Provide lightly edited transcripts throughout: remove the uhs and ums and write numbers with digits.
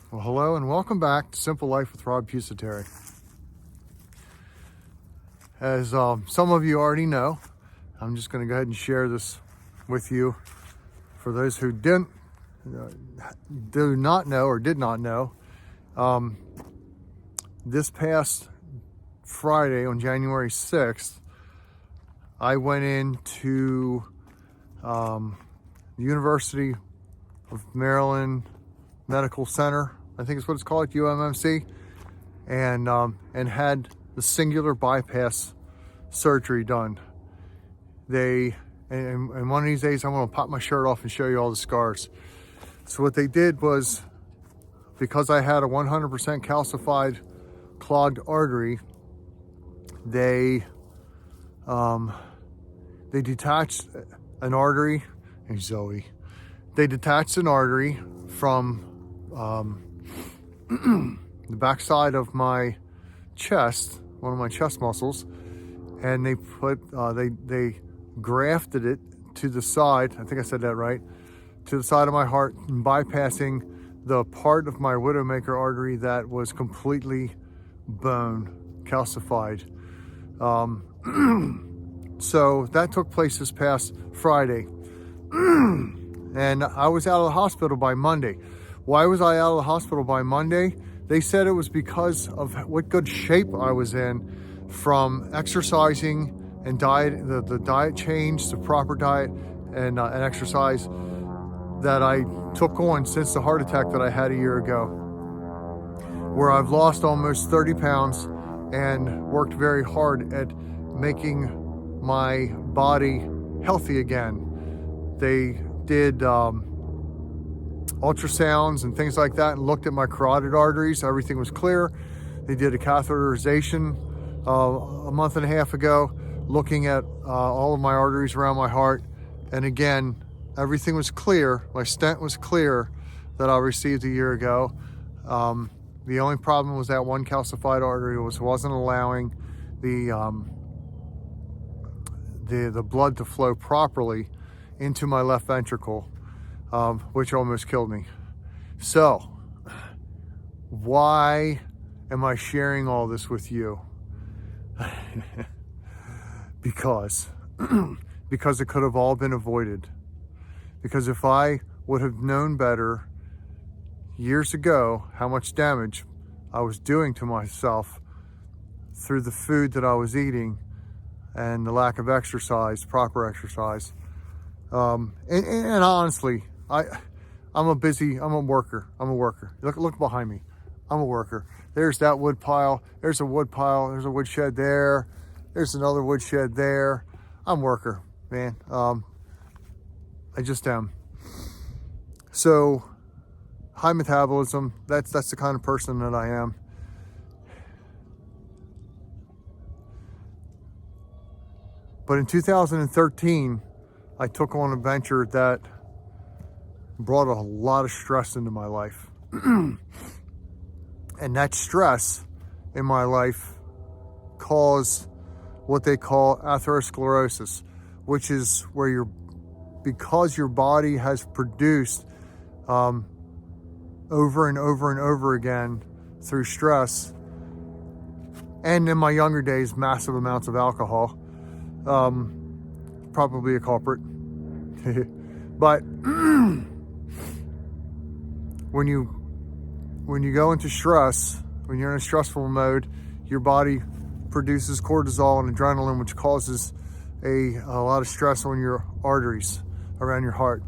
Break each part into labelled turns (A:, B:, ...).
A: Well, hello and welcome back to Simple Life with Rob Pusateri. As some of you already know, I'm just going to go ahead and share this with you. For those who do not know or did not know, this past Friday on January 6th, I went into the University of Maryland Medical Center, I think is what it's called, UMMC, and had the singular bypass surgery done. And one of these days I'm going to pop my shirt off and show you all the scars. So what they did was, because I had a 100% calcified clogged artery, they detached an artery. Hey Zoe. They detached an artery from the backside of my chest, one of my chest muscles, and they put they grafted it to the side. I think I said that right, to the side of my heart, bypassing the part of my widowmaker artery that was completely bone calcified. So that took place this past Friday. And I was out of the hospital by Monday. Why was I out of the hospital by Monday? They said it was because of what good shape I was in from exercising and diet, the diet change, the proper diet and exercise that I took on since the heart attack that I had a year ago, where I've lost almost 30 pounds and worked very hard at making my body healthy again. They did ultrasounds and things like that and looked at my carotid arteries. Everything was clear. They did a catheterization a month and a half ago, looking at all of my arteries around my heart. And again, everything was clear. My stent was clear that I received a year ago. The only problem was that one calcified artery wasn't allowing the blood to flow properly into my left ventricle, which almost killed me. So, why am I sharing all this with you? Because it could have all been avoided. Because if I would have known better years ago how much damage I was doing to myself through the food that I was eating and the lack of exercise, proper exercise, and honestly, I'm a worker. Look behind me. I'm a worker. There's that wood pile. There's a wood pile. There's a woodshed there. There's another woodshed there. I'm a worker, man. I just am. So, high metabolism. That's the kind of person that I am. But in 2013, I took on a venture that brought a lot of stress into my life. And that stress in my life caused what they call atherosclerosis, which is where because your body has produced over and over and over again through stress, and in my younger days, massive amounts of alcohol, probably a culprit. But when you go into stress, when you're in a stressful mode, your body produces cortisol and adrenaline, which causes a lot of stress on your arteries around your heart.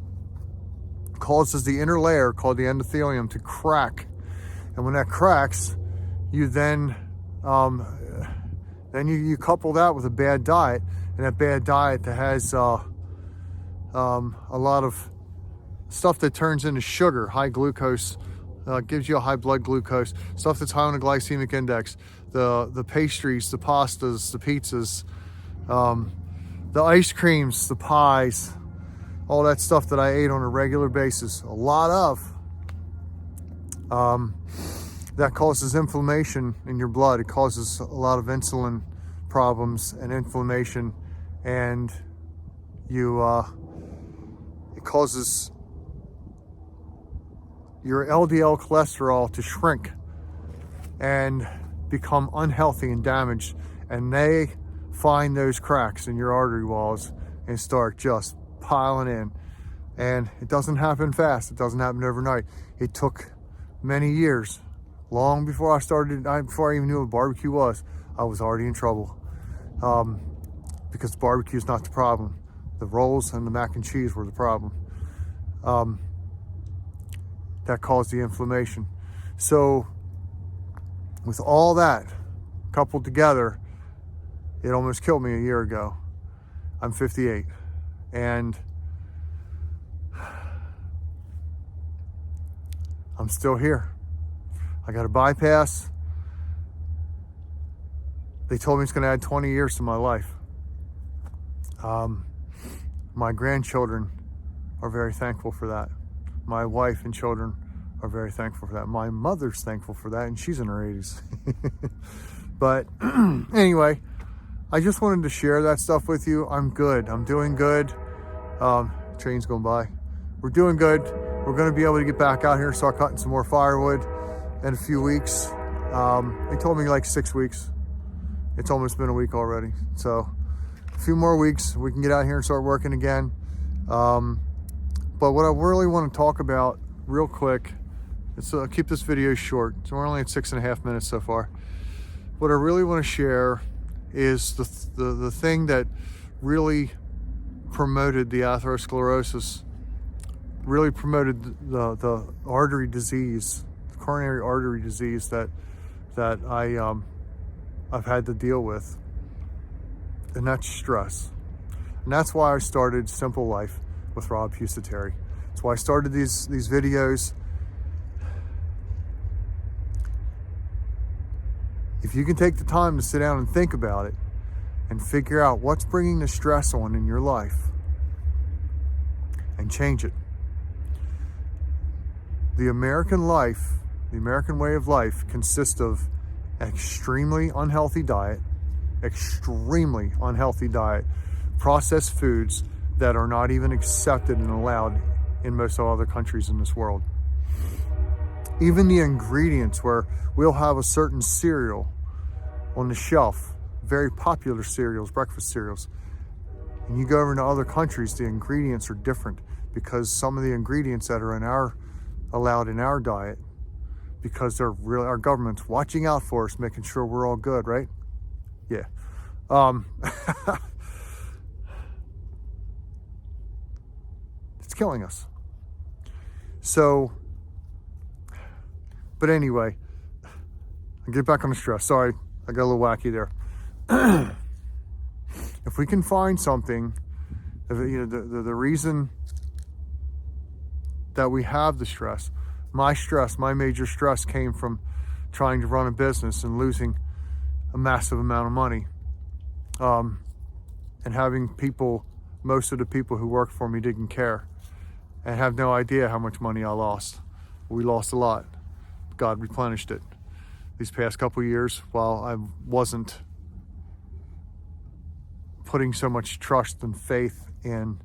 A: It causes the inner layer called the endothelium to crack, and when that cracks, you then you couple that with a bad diet, and that bad diet that has a lot of stuff that turns into sugar, high glucose, gives you a high blood glucose, stuff that's high on the glycemic index, the pastries, the pastas, the pizzas, the ice creams, the pies, all that stuff that I ate on a regular basis, a lot of, that causes inflammation in your blood. It causes a lot of insulin problems and inflammation, and it causes your LDL cholesterol to shrink and become unhealthy and damaged, and they find those cracks in your artery walls and start just piling in. And it doesn't happen fast. It doesn't happen overnight. It took many years. Long before before I even knew what barbecue was, I was already in trouble. Because barbecue is not the problem. The rolls and the mac and cheese were the problem. That caused the inflammation. So with all that coupled together, it almost killed me a year ago. I'm 58, and I'm still here. I got a bypass. They told me it's going to add 20 years to my life. My grandchildren are very thankful for that. My wife and children are very thankful for that. My mother's thankful for that, and she's in her 80s. But anyway, I just wanted to share that stuff with you. I'm good. I'm doing good. Train's going by. We're doing good. We're going to be able to get back out here and start cutting some more firewood in a few weeks. They told me like 6 weeks. It's almost been a week already. So a few more weeks, we can get out here and start working again. But what I really want to talk about real quick, keep this video short. So we're only at 6.5 minutes so far. What I really want to share is the thing that really promoted the atherosclerosis, really promoted the artery disease, the coronary artery disease that I've had to deal with, and that's stress. And that's why I started Simple Life with Rob Pusateri. That's why I started these videos. If you can take the time to sit down and think about it and figure out what's bringing the stress on in your life and change it. The American life, the American way of life consists of an extremely unhealthy diet, processed foods that are not even accepted and allowed in most other countries in this world. Even the ingredients, where we'll have a certain cereal on the shelf, very popular cereals, breakfast cereals, and you go over into other countries, the ingredients are different because some of the ingredients that are allowed in our diet, because our government's watching out for us, making sure we're all good, right? Yeah. It's killing us. So, but anyway, I'll get back on the stress. Sorry, I got a little wacky there. If we can find something, the reason that we have the stress, my major stress came from trying to run a business and losing a massive amount of money. And having most of the people who worked for me didn't care and have no idea how much money I lost. We lost a lot. God replenished it. These past couple of years, while I wasn't putting so much trust and faith in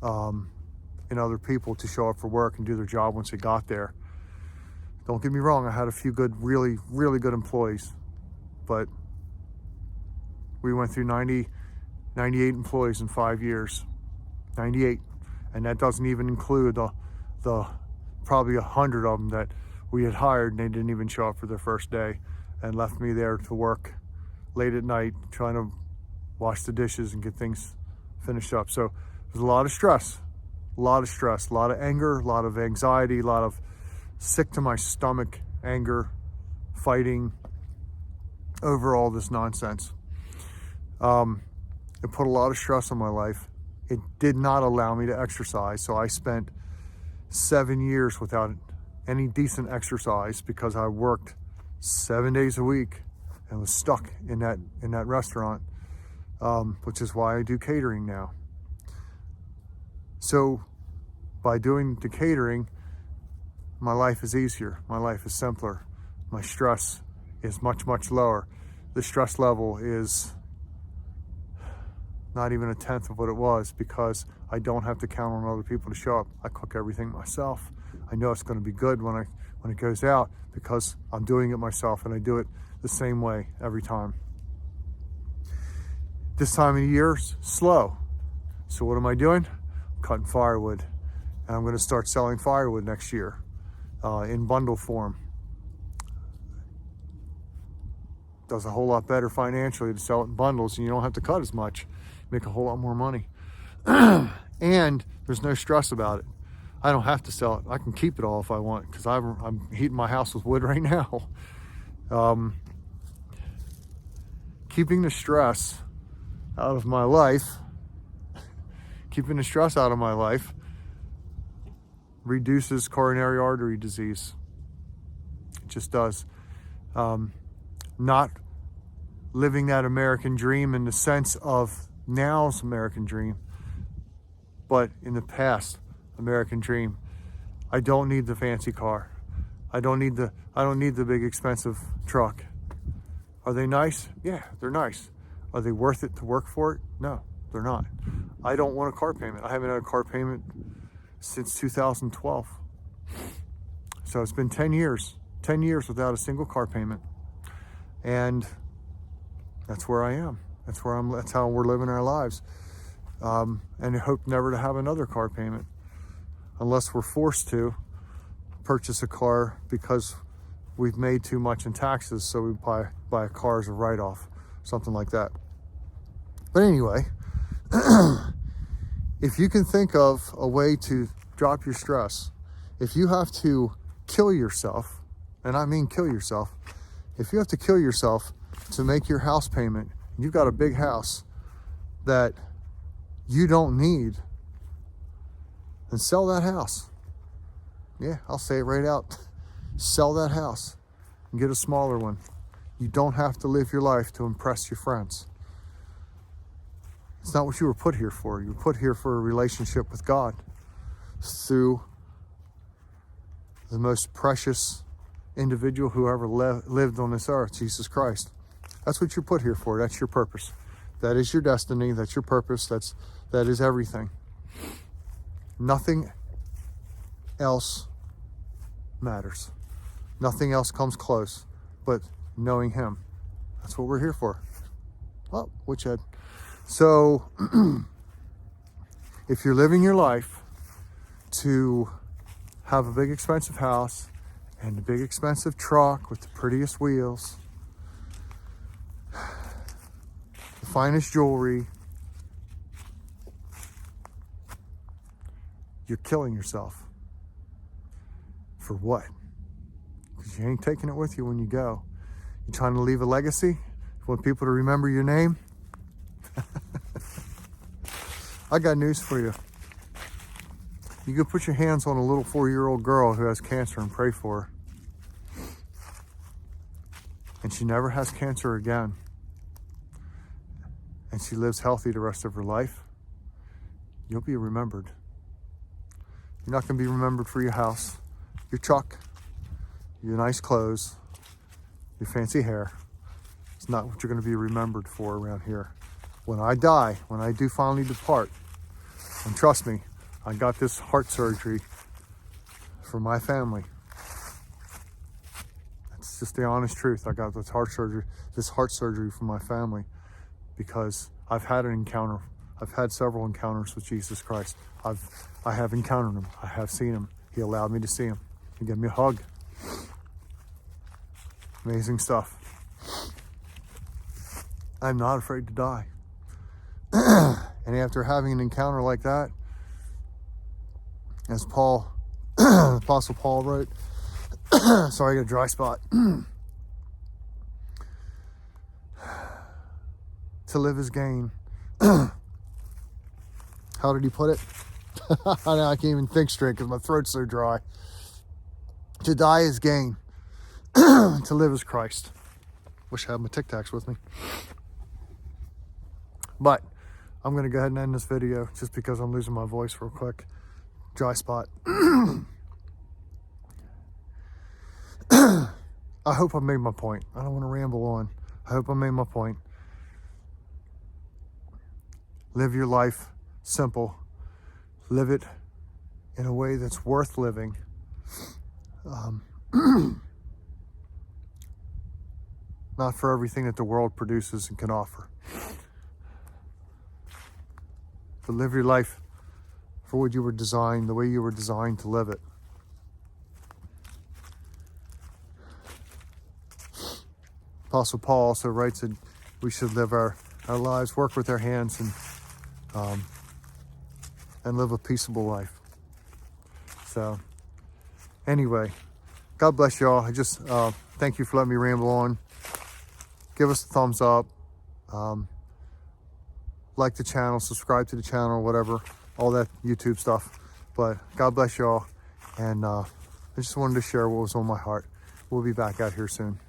A: other people to show up for work and do their job once they got there. Don't get me wrong, I had a few good, really, really good employees, but we went through 98 employees in 5 years, 98. And that doesn't even include the probably 100 of them that we had hired and they didn't even show up for their first day and left me there to work late at night trying to wash the dishes and get things finished up. So there's a lot of stress, a lot of anger, a lot of anxiety, a lot of sick to my stomach anger, fighting over all this nonsense. It put a lot of stress on my life. It did not allow me to exercise, so I spent 7 years without any decent exercise because I worked 7 days a week and was stuck in that restaurant, which is why I do catering now. So by doing the catering, my life is easier, my life is simpler, my stress is much, much lower. The stress level is not even a tenth of what it was because I don't have to count on other people to show up. I cook everything myself. I know it's going to be good when it goes out, because I'm doing it myself, and I do it the same way every time. This time of year's slow. So what am I doing? I'm cutting firewood. And I'm going to start selling firewood next year in bundle form. Does a whole lot better financially to sell it in bundles, and you don't have to cut as much. Make a whole lot more money. And there's no stress about it. I don't have to sell it. I can keep it all if I want, because I'm heating my house with wood right now. Keeping the stress out of my life, reduces coronary artery disease. It just does. Not living that American dream in the sense of now's American dream, but in the past American dream. I don't need the fancy car. I don't need the big expensive truck. Are they nice? Yeah, they're nice. Are they worth it to work for it? No, they're not. I don't want a car payment. I haven't had a car payment since 2012. So it's been 10 years without a single car payment. And that's where I am. That's how we're living our lives. And I hope never to have another car payment, unless we're forced to purchase a car because we've made too much in taxes, so we buy a car as a write-off, something like that. But anyway, if you can think of a way to drop your stress, if you have to kill yourself, and I mean kill yourself, if you have to kill yourself to make your house payment, you've got a big house that you don't need, then sell that house. Yeah, I'll say it right out. Sell that house and get a smaller one. You don't have to live your life to impress your friends. It's not what you were put here for. You were put here for a relationship with God through the most precious individual who ever lived on this earth, Jesus Christ. That's what you're put here for. That's your purpose. That is your destiny. That's your purpose. That is everything. Nothing else matters. Nothing else comes close but knowing Him. That's what we're here for. Oh, which head? So, if you're living your life to have a big expensive house and a big expensive truck with the prettiest wheels, the finest jewelry, you're killing yourself. For what? Because you ain't taking it with you when you go. You trying to leave a legacy? You want people to remember your name? I got news for you. You could put your hands on a little 4-year-old girl who has cancer and pray for her. And she never has cancer again. And she lives healthy the rest of her life. You'll be remembered. You're not going to be remembered for your house, your truck, your nice clothes, your fancy hair. It's not what you're going to be remembered for around here. When I die, when I do finally depart, and trust me, I got this heart surgery for my family. That's just the honest truth. I got this heart surgery for my family because I've had an encounter. I've had several encounters with Jesus Christ. I have encountered Him. I have seen Him. He allowed me to see Him. He gave me a hug. Amazing stuff. I'm not afraid to die. And after having an encounter like that, as Apostle Paul wrote, sorry, I got a dry spot. To live is gain. How did he put it? Now I can't even think straight because my throat's so dry. To die is gain. To live is Christ. Wish I had my Tic Tacs with me. But I'm going to go ahead and end this video just because I'm losing my voice real quick. Dry spot. I hope I made my point. I don't want to ramble on. I hope I made my point. Live your life simple. Live it in a way that's worth living. Not for everything that the world produces and can offer. But live your life for what you were designed, the way you were designed to live it. Apostle Paul also writes that we should live our lives, work with our hands, and live a peaceable life. So anyway, God bless y'all. I just thank you for letting me ramble on. Give us a thumbs up. Like the channel, subscribe to the channel, whatever, all that YouTube stuff. But God bless y'all. And I just wanted to share what was on my heart. We'll be back out here soon.